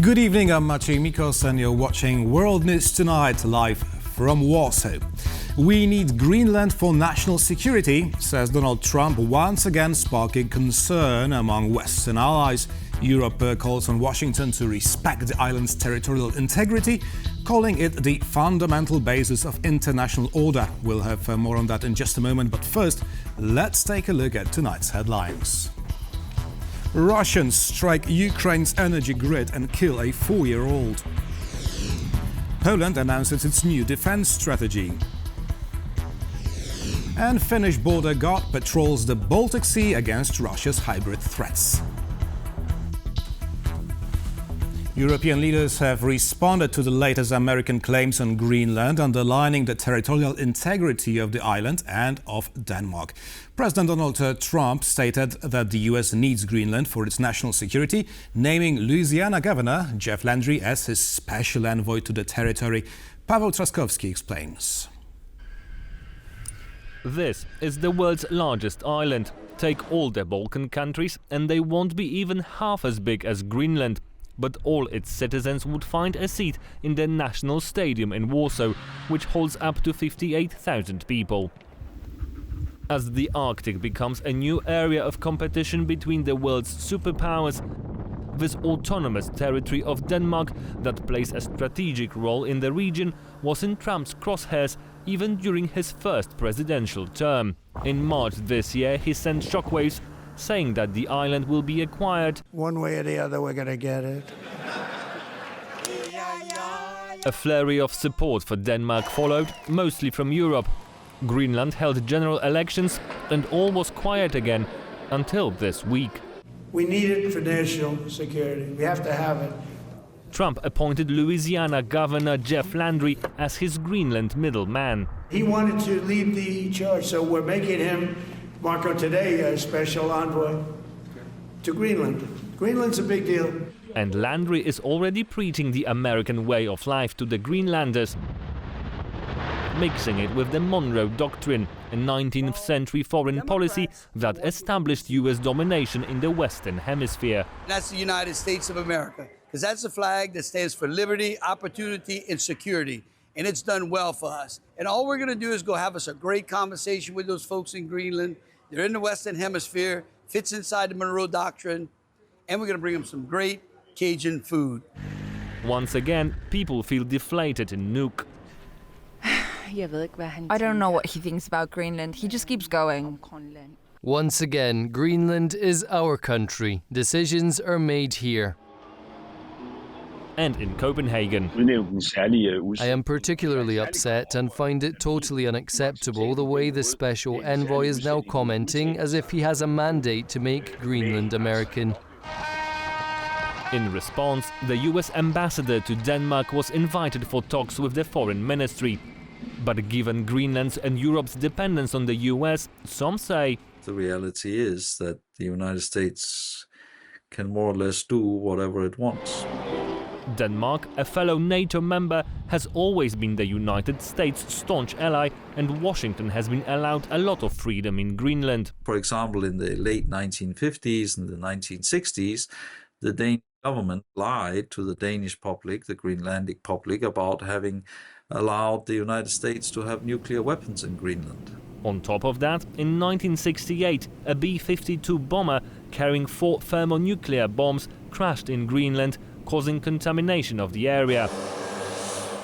Good evening, I'm Maciej Mikos and you're watching World News Tonight live from Warsaw. We need Greenland for national security, says Donald Trump, once again sparking concern among Western allies. Europe calls on Washington to respect the island's territorial integrity, calling it the fundamental basis of international order. We'll have more on that in just a moment, but first, let's take a look at tonight's headlines. Russians strike Ukraine's energy grid and kill a 4-year-old. Poland announces its new defense strategy. And Finnish border guard patrols the Baltic Sea against Russia's hybrid threats. European leaders have responded to the latest American claims on Greenland, underlining the territorial integrity of the island and of Denmark. President Donald Trump stated that the US needs Greenland for its national security, naming Louisiana Governor Jeff Landry as his special envoy to the territory. Paweł Trzaskowski explains. This is the world's largest island. Take all the Balkan countries and they won't be even half as big as Greenland. But all its citizens would find a seat in the National Stadium in Warsaw, which holds up to 58,000 people. As the Arctic becomes a new area of competition between the world's superpowers, this autonomous territory of Denmark that plays a strategic role in the region was in Trump's crosshairs even during his first presidential term. In March this year, he sent shockwaves saying that the island will be acquired. One way or the other, we're going to get it. A flurry of support for Denmark followed, mostly from Europe. Greenland held general elections and all was quiet again until this week. We need it for national security. We have to have it. Trump appointed Louisiana Governor Jeff Landry as his Greenland middleman. He wanted to lead the charge, so we're making him, Marco, today a special envoy to Greenland. Greenland's a big deal. And Landry is already preaching the American way of life to the Greenlanders, mixing it with the Monroe Doctrine, a 19th century foreign policy that established US domination in the Western Hemisphere. That's the United States of America, because that's a flag that stands for liberty, opportunity, and security. And it's done well for us. And all we're going to do is go have us a great conversation with those folks in Greenland. They're in the Western Hemisphere, fits inside the Monroe Doctrine, and we're going to bring them some great Cajun food. Once again, people feel deflated in Nuuk. I don't know what he thinks about Greenland. He just keeps going. Once again, Greenland is our country. Decisions are made here. And in Copenhagen. I am particularly upset and find it totally unacceptable the way the special envoy is now commenting as if he has a mandate to make Greenland American. In response, the US ambassador to Denmark was invited for talks with the foreign ministry. But given Greenland's and Europe's dependence on the US, some say the reality is that the United States can more or less do whatever it wants. Denmark, a fellow NATO member, has always been the United States' staunch ally, and Washington has been allowed a lot of freedom in Greenland. For example, in the late 1950s and the 1960s, the Danish government lied to the Danish public, the Greenlandic public, about having allowed the United States to have nuclear weapons in Greenland. On top of that, in 1968, a B-52 bomber carrying 4 thermonuclear bombs crashed in Greenland, causing contamination of the area.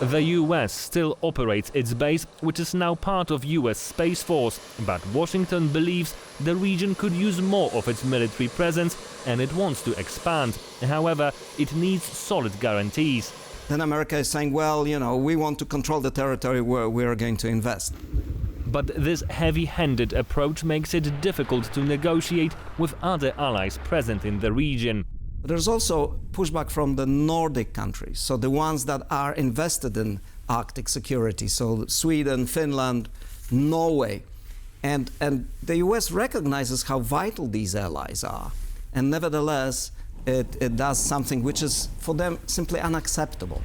The US still operates its base, which is now part of US Space Force, but Washington believes the region could use more of its military presence and it wants to expand. However, it needs solid guarantees. Then America is saying, well, we want to control the territory where we are going to invest. But this heavy-handed approach makes it difficult to negotiate with other allies present in the region. There's also pushback from the Nordic countries, so the ones that are invested in Arctic security, so Sweden, Finland, Norway. And the US recognizes how vital these allies are. And nevertheless, it does something which is, for them, simply unacceptable.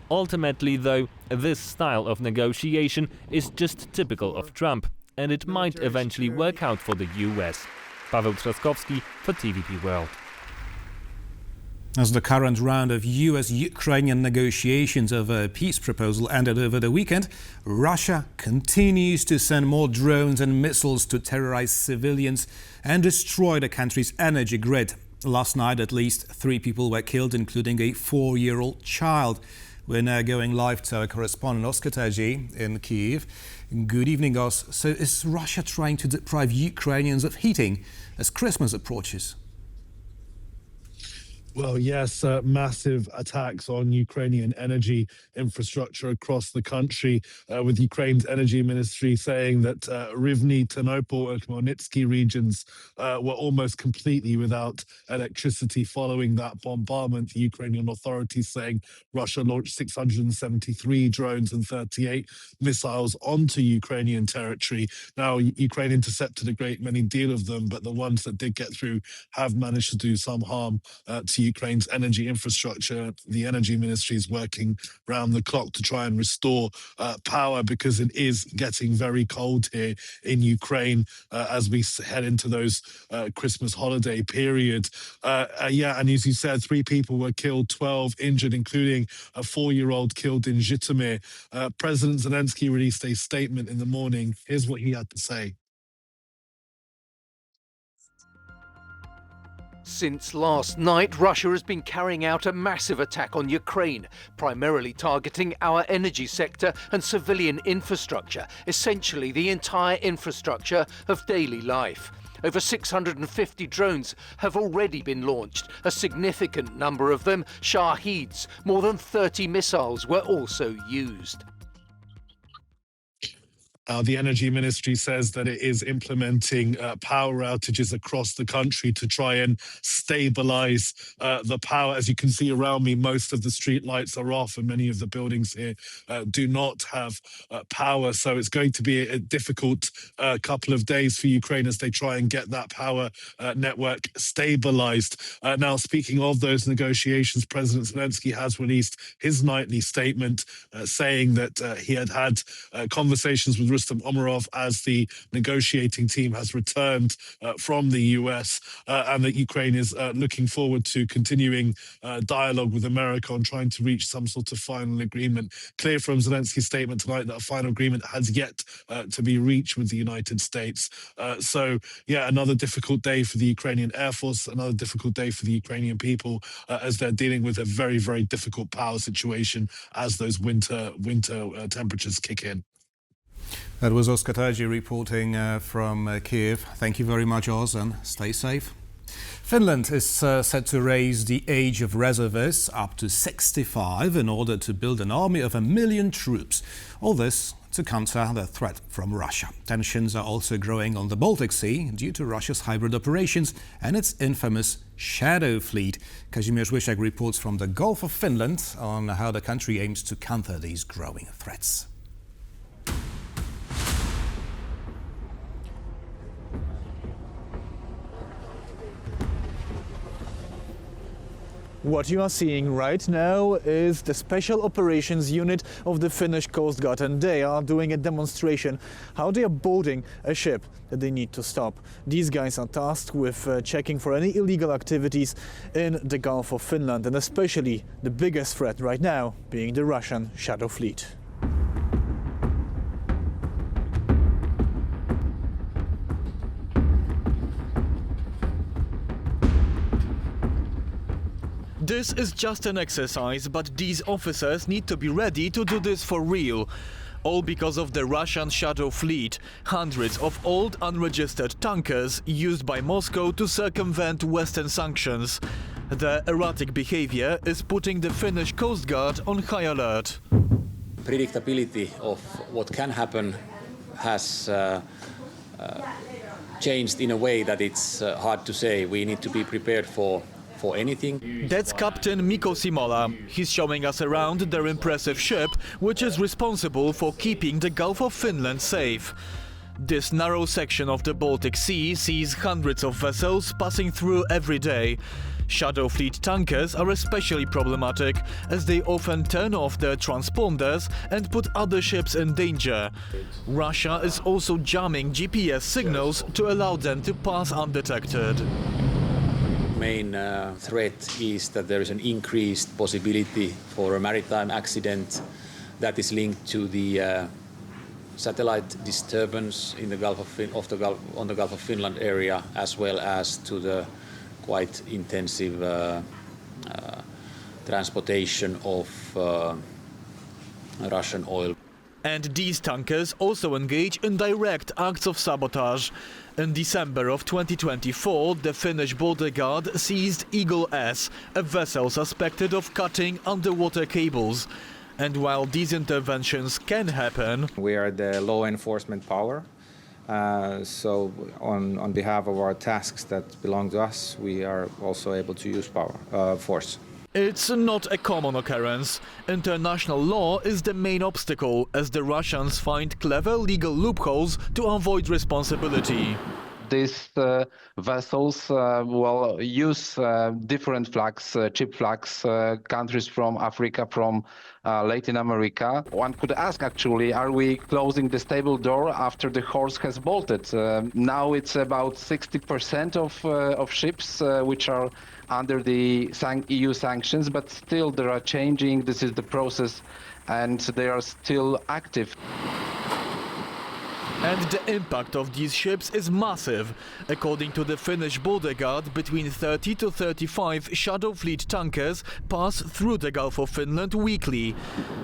Ultimately, though, this style of negotiation is just typical of Trump, and it might eventually work out for the US. Paweł Trzaskowski for TVP World. As the current round of US-Ukrainian negotiations over a peace proposal ended over the weekend, Russia continues to send more drones and missiles to terrorize civilians and destroy the country's energy grid. Last night, at least 3 people were killed, including a 4-year-old child. We're now going live to our correspondent Oskar Terji in Kyiv. Good evening, Os. So is Russia trying to deprive Ukrainians of heating as Christmas approaches? Well, yes, massive attacks on Ukrainian energy infrastructure across the country, with Ukraine's energy ministry saying that Rivne, Ternopil and Khmelnytsky regions were almost completely without electricity following that bombardment. The Ukrainian authorities saying Russia launched 673 drones and 38 missiles onto Ukrainian territory. Now, Ukraine intercepted a great many deal of them, but the ones that did get through have managed to do some harm to Ukraine's energy infrastructure. The energy ministry is working round the clock to try and restore power, because it is getting very cold here in Ukraine as we head into those Christmas holiday period. And as you said, 3 people were killed, 12 injured, including a 4-year-old killed in Zhytomyr. President Zelensky released a statement in the morning. Here's what he had to say. Since last night, Russia has been carrying out a massive attack on Ukraine, primarily targeting our energy sector and civilian infrastructure, essentially the entire infrastructure of daily life. Over 650 drones have already been launched, a significant number of them Shaheeds. More than 30 missiles were also used. The energy ministry says that it is implementing power outages across the country to try and stabilize the power. As you can see around me, most of the street lights are off and many of the buildings here do not have power. So it's going to be a difficult couple of days for Ukraine as they try and get that power network stabilized. Now, speaking of those negotiations, President Zelensky has released his nightly statement saying that he had had conversations with Rustem Umerov as the negotiating team has returned from the US, and that Ukraine is looking forward to continuing dialogue with America on trying to reach some sort of final agreement. Clear from Zelensky's statement tonight that a final agreement has yet to be reached with the United States. Another difficult day for the Ukrainian Air Force, another difficult day for the Ukrainian people as they're dealing with a very, very difficult power situation as those winter temperatures kick in. That was Oskar Terji reporting from Kyiv. Thank you very much, Oz, and stay safe. Finland is set to raise the age of reservists up to 65 in order to build an army of 1 million troops. All this to counter the threat from Russia. Tensions are also growing on the Baltic Sea due to Russia's hybrid operations and its infamous shadow fleet. Kazimierz Wysiak reports from the Gulf of Finland on how the country aims to counter these growing threats. What you are seeing right now is the Special Operations Unit of the Finnish Coast Guard, and they are doing a demonstration how they are boarding a ship that they need to stop. These guys are tasked with checking for any illegal activities in the Gulf of Finland, and especially the biggest threat right now being the Russian shadow fleet. This is just an exercise, but these officers need to be ready to do this for real. All because of the Russian shadow fleet, hundreds of old unregistered tankers used by Moscow to circumvent Western sanctions. Their erratic behavior is putting the Finnish Coast Guard on high alert. Predictability of what can happen has changed in a way that it's hard to say. We need to be prepared for anything. That's Captain Mikko Simola. He's showing us around their impressive ship, which is responsible for keeping the Gulf of Finland safe. This narrow section of the Baltic Sea sees hundreds of vessels passing through every day. Shadow fleet tankers are especially problematic, as they often turn off their transponders and put other ships in danger. Russia is also jamming GPS signals to allow them to pass undetected. main threat is that there is an increased possibility for a maritime accident that is linked to the satellite disturbance in the Gulf on the Gulf of Finland area, as well as to the quite intensive transportation of Russian oil. And these tankers also engage in direct acts of sabotage. In December of 2024, the Finnish border guard seized Eagle S, a vessel suspected of cutting underwater cables. And while these interventions can happen, we are the law enforcement power. So on behalf of our tasks that belong to us, we are also able to use force. It's not a common occurrence. International law is the main obstacle, as the Russians find clever legal loopholes to avoid responsibility. These vessels will use different flags, cheap flags, countries from Africa, from Latin America. One could ask, actually, are we closing the stable door after the horse has bolted? Now it's about 60% of ships which are under the EU sanctions, but still they are changing. This is the process, and they are still active. And the impact of these ships is massive. According to the Finnish border guard, between 30 to 35 Shadow Fleet tankers pass through the Gulf of Finland weekly.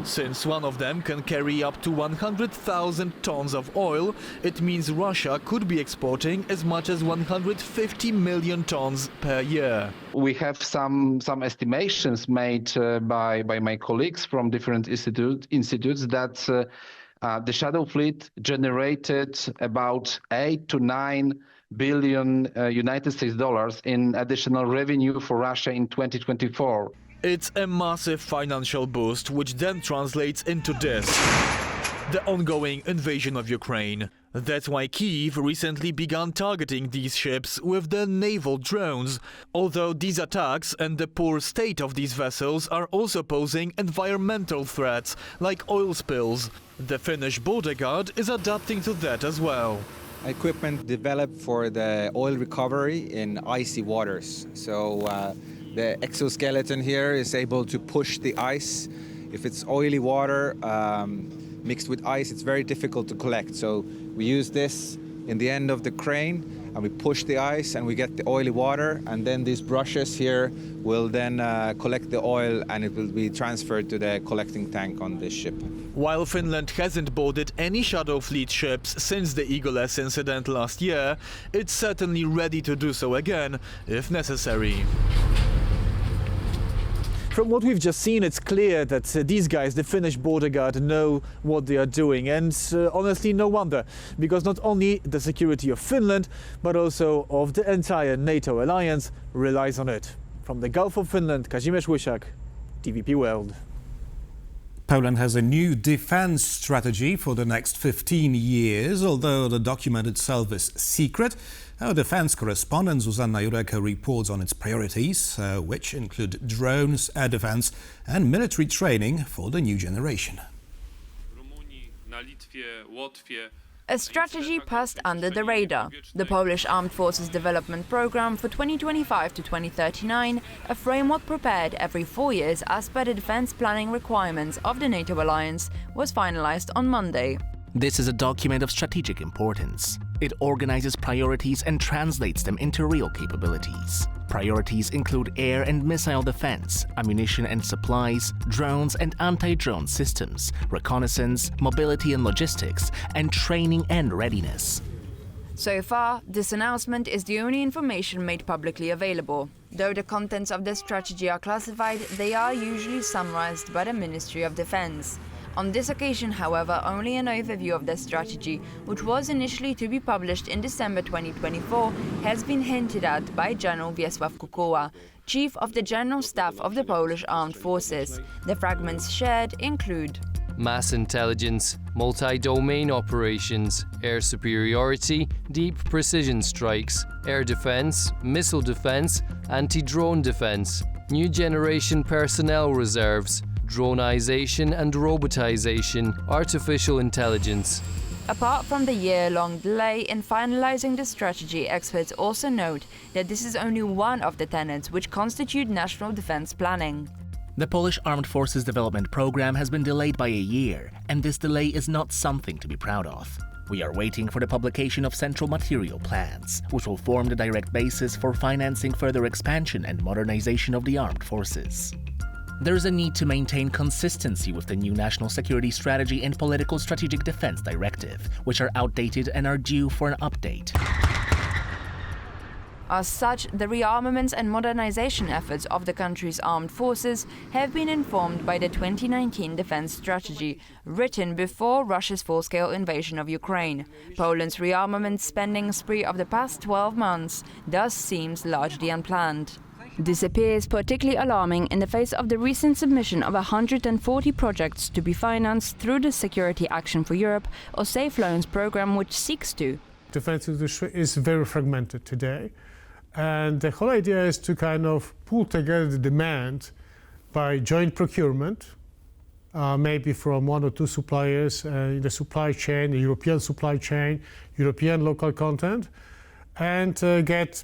Since one of them can carry up to 100,000 tons of oil, it means Russia could be exporting as much as 150 million tons per year. We have some estimations made by my colleagues from different institutes that the Shadow Fleet generated about 8 to 9 billion United States dollars in additional revenue for Russia in 2024. It's a massive financial boost, which then translates into this: the ongoing invasion of Ukraine. That's why Kyiv recently began targeting these ships with the naval drones. Although these attacks and the poor state of these vessels are also posing environmental threats, like oil spills. The Finnish border guard is adapting to that as well. Equipment developed for the oil recovery in icy waters. So the exoskeleton here is able to push the ice. If it's oily water mixed with ice, it's very difficult to collect. So we use this in the end of the crane, and we push the ice and we get the oily water, and then these brushes here will then collect the oil, and it will be transferred to the collecting tank on this ship. While Finland hasn't boarded any Shadow Fleet ships since the Eagle S incident last year, it's certainly ready to do so again, if necessary. From what we've just seen, it's clear that these guys, the Finnish border guard, know what they are doing. And honestly, no wonder, because not only the security of Finland, but also of the entire NATO alliance relies on it. From the Gulf of Finland, Kazimierz Łysiak, TVP World. Poland has a new defense strategy for the next 15 years, although the document itself is secret. Our defense correspondent Zuzanna Jurek reports on its priorities, which include drones, air defense and military training for the new generation. A strategy passed under the radar. The Polish Armed Forces Development Programme for 2025 to 2039, a framework prepared every 4 years as per the defense planning requirements of the NATO alliance, was finalized on Monday. This is a document of strategic importance. It organizes priorities and translates them into real capabilities. Priorities include air and missile defense, ammunition and supplies, drones and anti-drone systems, reconnaissance, mobility and logistics, and training and readiness. So far, this announcement is the only information made publicly available. Though the contents of the strategy are classified, they are usually summarized by the Ministry of Defense. On this occasion, however, only an overview of the strategy, which was initially to be published in December 2024, has been hinted at by General Wiesław Kukuła, Chief of the General Staff of the Polish Armed Forces. The fragments shared include mass intelligence, multi-domain operations, air superiority, deep precision strikes, air defense, missile defense, anti-drone defense, new generation personnel reserves, dronization and robotization, artificial intelligence. Apart from the year-long delay in finalizing the strategy, experts also note that this is only one of the tenets which constitute national defense planning. The Polish Armed Forces Development Program has been delayed by a year, and this delay is not something to be proud of. We are waiting for the publication of central material plans, which will form the direct basis for financing further expansion and modernization of the armed forces. There is a need to maintain consistency with the new National Security Strategy and Political Strategic Defense Directive, which are outdated and are due for an update. As such, the rearmaments and modernization efforts of the country's armed forces have been informed by the 2019 defense strategy, written before Russia's full-scale invasion of Ukraine. Poland's rearmament spending spree of the past 12 months thus seems largely unplanned. This appears particularly alarming in the face of the recent submission of 140 projects to be financed through the Security Action for Europe or Safe Loans program, which seeks to. Defense industry is very fragmented today. And the whole idea is to kind of pull together the demand by joint procurement, maybe from one or two suppliers in the supply chain, the European supply chain, European local content, and get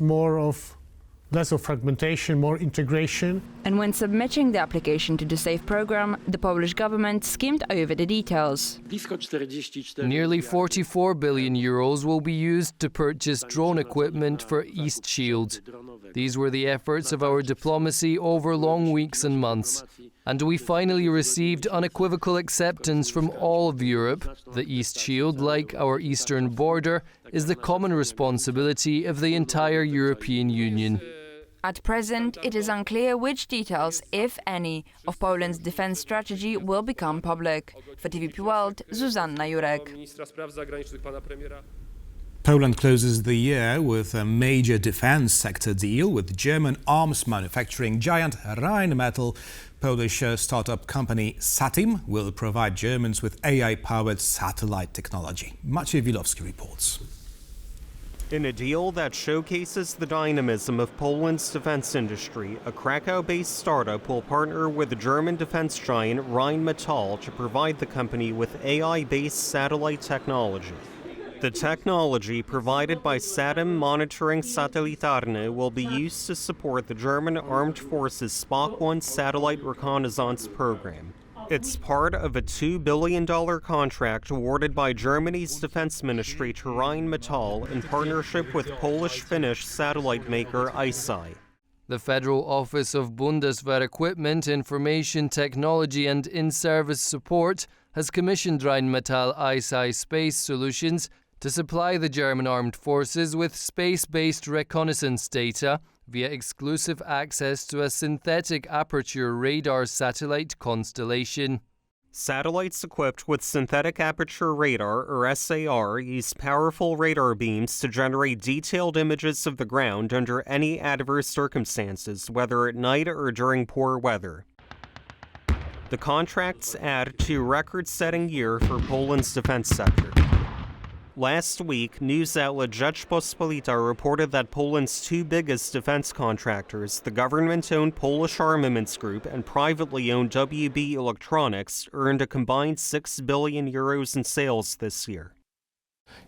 less of fragmentation, more integration. And when submitting the application to the SAFE program, the Polish government skimmed over the details. Nearly 44 billion euros will be used to purchase drone equipment for East Shield. These were the efforts of our diplomacy over long weeks and months. And we finally received unequivocal acceptance from all of Europe. The East Shield, like our eastern border, is the common responsibility of the entire European Union. At present, it is unclear which details, if any, of Poland's defense strategy will become public. For TVP World, Zuzanna Jurek. Poland closes the year with a major defense sector deal with German arms manufacturing giant Rheinmetall. Polish startup company Satim will provide Germans with AI-powered satellite technology. Maciej Wilowski reports. In a deal that showcases the dynamism of Poland's defense industry, a Krakow-based startup will partner with the German defense giant Rheinmetall to provide the company with AI-based satellite technology. The technology provided by Satim Monitoring Satelitarne will be used to support the German Armed Forces Spock-1 satellite reconnaissance program. It's part of a $2 billion contract awarded by Germany's defense ministry to Rheinmetall in partnership with Polish-Finnish satellite maker ICEYE. The Federal Office of Bundeswehr Equipment, Information Technology and In-Service Support has commissioned Rheinmetall ICEYE Space Solutions to supply the German armed forces with space-based reconnaissance data via exclusive access to a synthetic aperture radar satellite constellation. Satellites equipped with synthetic aperture radar, or SAR, use powerful radar beams to generate detailed images of the ground under any adverse circumstances, whether at night or during poor weather. The contracts add to a record-setting year for Poland's defense sector. Last week, news outlet Rzeczpospolita reported that Poland's two biggest defense contractors, the government-owned Polish Armaments Group and privately owned WB Electronics, earned a combined 6 billion euros in sales this year.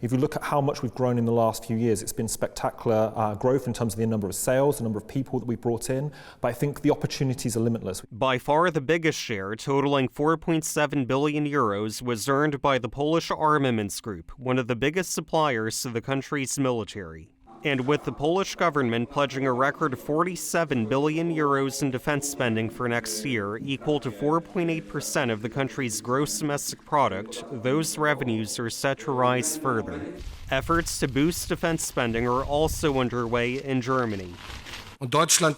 If you look at how much we've grown in the last few years, it's been spectacular growth in terms of the number of sales, the number of people that we've brought in, but I think the opportunities are limitless. By far the biggest share, totaling 4.7 billion euros, was earned by the Polish Armaments Group, one of the biggest suppliers to the country's military. And with the Polish government pledging a record 47 billion euros in defense spending for next year, equal to 4.8% of the country's gross domestic product, those revenues are set to rise further. Efforts to boost defense spending are also underway in Germany.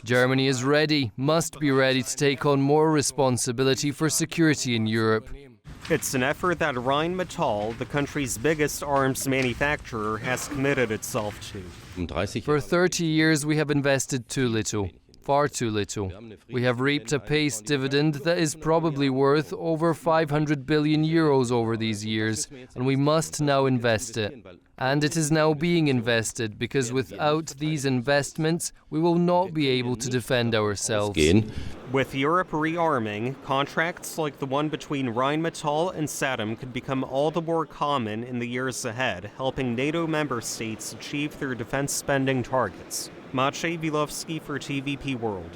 Germany is ready, must be ready to take on more responsibility for security in Europe. It's an effort that Rheinmetall, the country's biggest arms manufacturer, has committed itself to. For 30 years we have invested too little, far too little. We have reaped a paced dividend that is probably worth over 500 billion euros over these years, and we must now invest it. And it is now being invested, because without these investments we will not be able to defend ourselves. With Europe rearming, contracts like the one between Rheinmetall and Saddam could become all the more common in the years ahead, helping NATO member states achieve their defense spending targets. Maciej Wilowski for TVP World.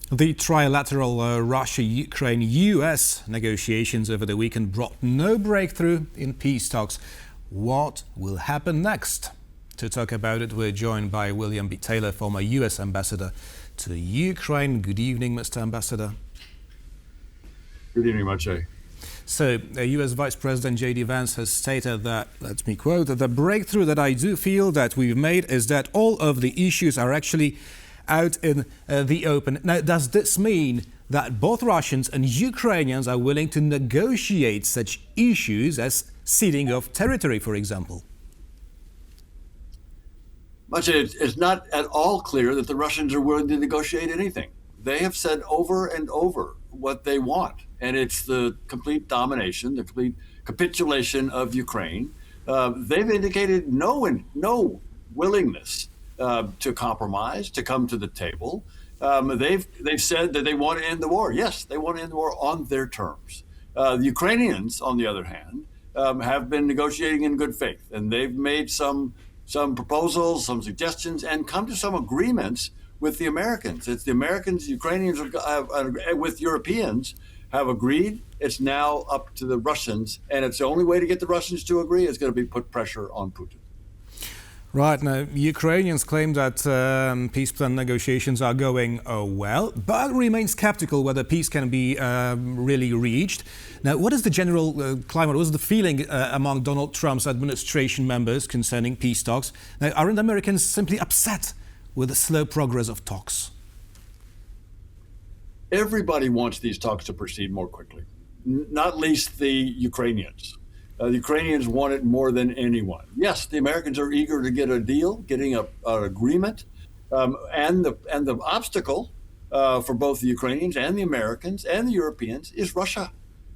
The trilateral Russia-Ukraine-US negotiations over the weekend brought no breakthrough in peace talks. What will happen next? To talk about it, we're joined by William B. Taylor, former US ambassador to Ukraine. Good evening, Mr. Ambassador. Good evening, Maciej. So, US Vice President J.D. Vance has stated that, let me quote, "The breakthrough that I do feel that we've made is that all of the issues are actually out in the open." Now, does this mean that both Russians and Ukrainians are willing to negotiate such issues as ceding of territory, for example? Maciej, it's not at all clear that the Russians are willing to negotiate anything. They have said over and over what they want, and it's the complete domination, the complete capitulation of Ukraine. They've indicated no willingness to compromise, to come to the table. They've said that they want to end the war. Yes, they want to end the war on their terms. The Ukrainians, on the other hand, have been negotiating in good faith, and they've made some proposals, some suggestions, and come to some agreements with the Americans. It's the Americans, Ukrainians, with Europeans have agreed. It's now up to the Russians, and it's the only way to get the Russians to agree is going to be put pressure on Putin. Right. Now, Ukrainians claim that peace plan negotiations are going well, but remain skeptical whether peace can be really reached. Now, what is the general climate, what is the feeling among Donald Trump's administration members concerning peace talks? Now, aren't Americans simply upset with the slow progress of talks? Everybody wants these talks to proceed more quickly, not least the Ukrainians. The Ukrainians want it more than anyone. Yes, the Americans are eager to get a deal, getting an agreement, and the obstacle for both the Ukrainians and the Americans and the Europeans is Russia.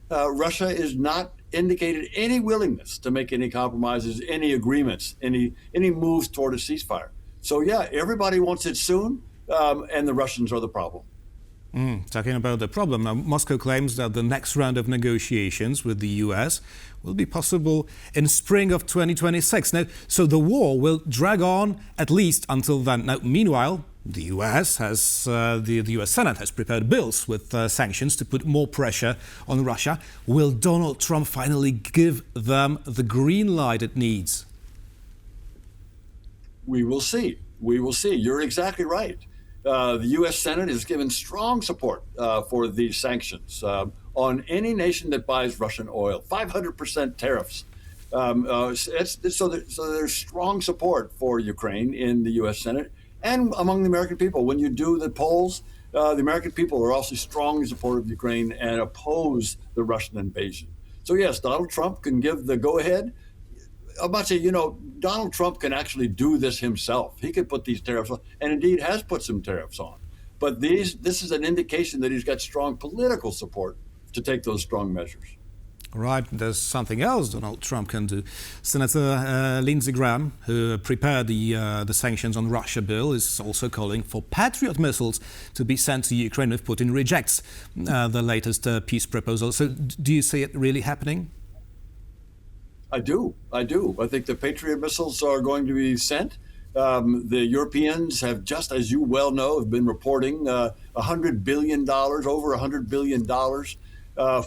Russia has not indicated any willingness to make any compromises, any agreements, any moves toward a ceasefire. So yeah, everybody wants it soon, and the Russians are the problem. Talking about the problem, now Moscow claims that the next round of negotiations with the US will be possible in spring of 2026. Now, so the war will drag on at least until then. Now, meanwhile, the US has the US Senate has prepared bills with sanctions to put more pressure on Russia. Will Donald Trump finally give them the green light it needs? We will see. We will see. You're exactly right. The U.S. Senate has given strong support for these sanctions on any nation that buys Russian oil. 500% tariffs. So there's strong support for Ukraine in the U.S. Senate and among the American people. When you do the polls, the American people are also strongly supportive of Ukraine and oppose the Russian invasion. So yes, Donald Trump can give the go-ahead. I'm about to say, Donald Trump can actually do this himself. He could put these tariffs on, and indeed has put some tariffs on. But this is an indication that he's got strong political support to take those strong measures. Right, there's something else Donald Trump can do. Senator Lindsey Graham, who prepared the sanctions on Russia bill, is also calling for Patriot missiles to be sent to Ukraine if Putin rejects the latest peace proposal. So do you see it really happening? I do. I think the Patriot missiles are going to be sent. The Europeans have, just as you well know, have been reporting $100 billion, over $100 billion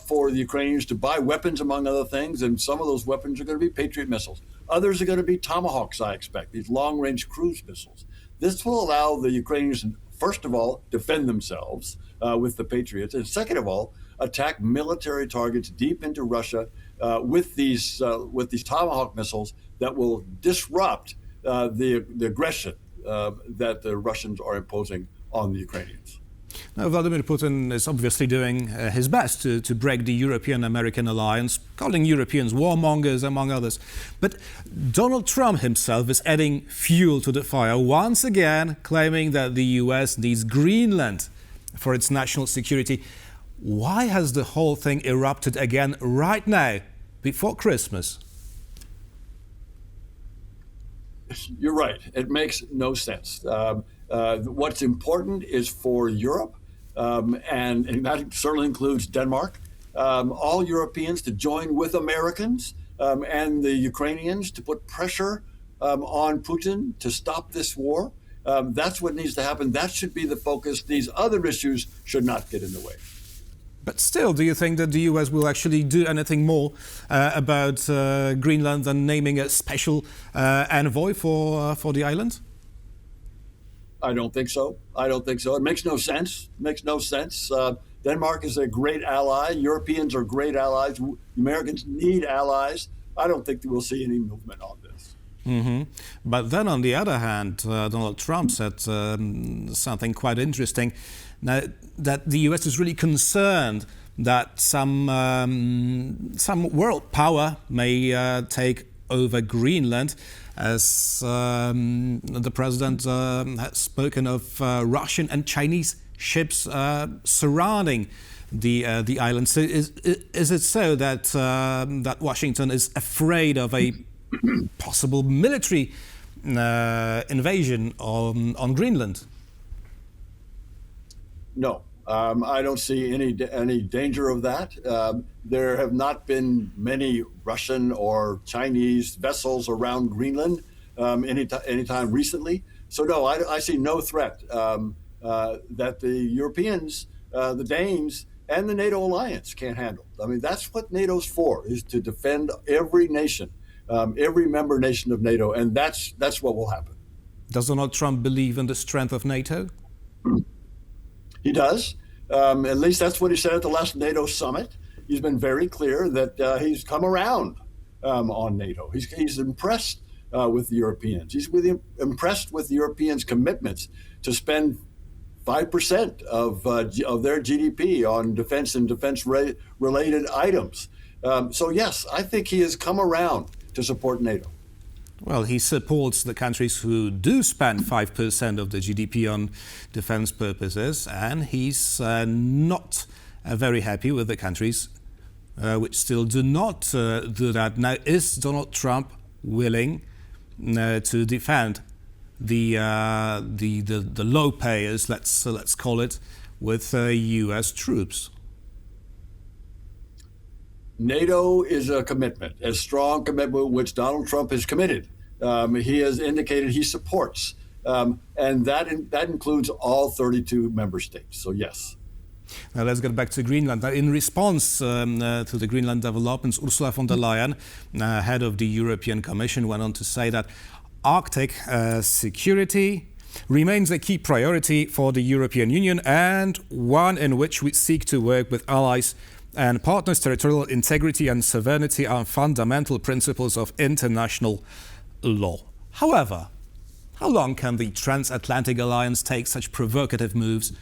for the Ukrainians to buy weapons, among other things. And some of those weapons are going to be Patriot missiles. Others are going to be Tomahawks, I expect, these long-range cruise missiles. This will allow the Ukrainians, first of all, defend themselves with the Patriots, and second of all, attack military targets deep into Russia with these Tomahawk missiles that will disrupt the aggression that the Russians are imposing on the Ukrainians. Now, Vladimir Putin is obviously doing his best to break the European-American alliance, calling Europeans warmongers, among others. But Donald Trump himself is adding fuel to the fire, once again claiming that the US needs Greenland for its national security. Why has the whole thing erupted again right now, before Christmas? You're right. It makes no sense. What's important is for Europe, and that certainly includes Denmark, all Europeans to join with Americans and the Ukrainians to put pressure on Putin to stop this war. That's what needs to happen. That should be the focus. These other issues should not get in the way. But still, do you think that the US will actually do anything more about Greenland than naming a special envoy for the island? I don't think so. I don't think so. It makes no sense. It makes no sense. Denmark is a great ally. Europeans are great allies. Americans need allies. I don't think that we'll see any movement on this. Mm-hmm. But then, on the other hand, Donald Trump said something quite interesting. Now, that the US is really concerned that some world power may take over Greenland, as the president has spoken of Russian and Chinese ships surrounding the island. So, is it so that that Washington is afraid of a possible military invasion on Greenland? No, I don't see any danger of that. There have not been many Russian or Chinese vessels around Greenland anytime recently. So no, I see no threat that the Europeans, the Danes, and the NATO alliance can't handle. I mean, that's what NATO's for, is to defend every nation, every member nation of NATO, and that's what will happen. Does Donald Trump believe in the strength of NATO? He does. At least that's what he said at the last NATO summit. He's been very clear that he's come around on NATO. He's impressed with the Europeans. He's impressed with the Europeans' commitments to spend 5% of their GDP on defense and defense-related items. So yes, I think he has come around to support NATO. Well, he supports the countries who do spend 5% of the GDP on defense purposes, and he's not very happy with the countries which still do not do that. Now, is Donald Trump willing to defend the low payers, let's call it, with U.S. troops? NATO is a commitment, a strong commitment which Donald Trump has committed. He has indicated he supports, and that includes all 32 member states. So yes. Now let's get back to Greenland. In response to the Greenland developments, Ursula von der Leyen, head of the European Commission, went on to say that Arctic security remains a key priority for the European Union and one in which we seek to work with allies and partners. Territorial integrity and sovereignty are fundamental principles of international law. However, how long can the transatlantic alliance take such provocative moves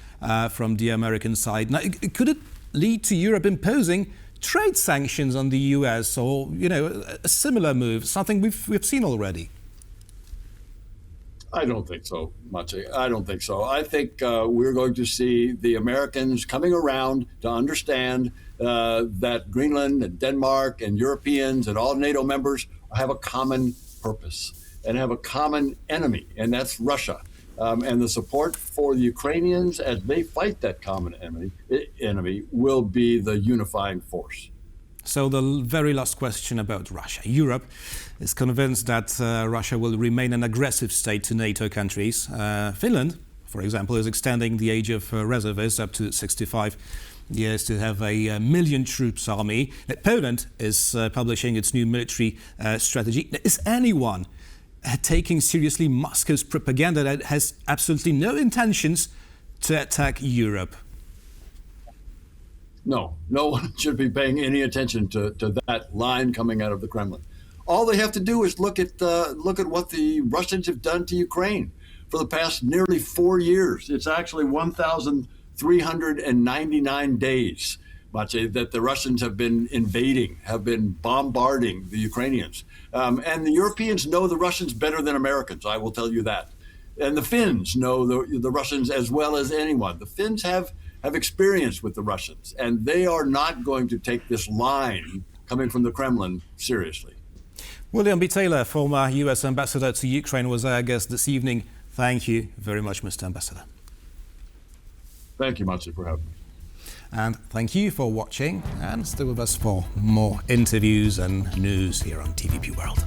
from the American side? Now, could it lead to Europe imposing trade sanctions on the US, or a similar move, something we've seen already? I don't think so, Maciej. I don't think so. I think we're going to see the Americans coming around to understand that Greenland and Denmark and Europeans and all NATO members have a common purpose and have a common enemy, and that's Russia. And the support for the Ukrainians as they fight that common enemy will be the unifying force. So the very last question about Russia. Europe is convinced that Russia will remain an aggressive state to NATO countries. Finland, for example, is extending the age of reservists up to 65 years to have a million troops army. Poland is publishing its new military strategy. Is anyone taking seriously Moscow's propaganda that has absolutely no intentions to attack Europe? No one should be paying any attention to that line coming out of the Kremlin. All they have to do is look at what the Russians have done to Ukraine for the past nearly 4 years. It's actually 1,399 days, Maciej, that the Russians have been invading, have been bombarding the Ukrainians. And the Europeans know the Russians better than Americans, I will tell you that. And the Finns know the Russians as well as anyone. The Finns have experience with the Russians, and they are not going to take this line coming from the Kremlin seriously. William B. Taylor, former U.S. ambassador to Ukraine, was our guest this evening. Thank you very much, Mr. Ambassador. Thank you, Maciej, for having me. And thank you for watching, and stay with us for more interviews and news here on TVP World.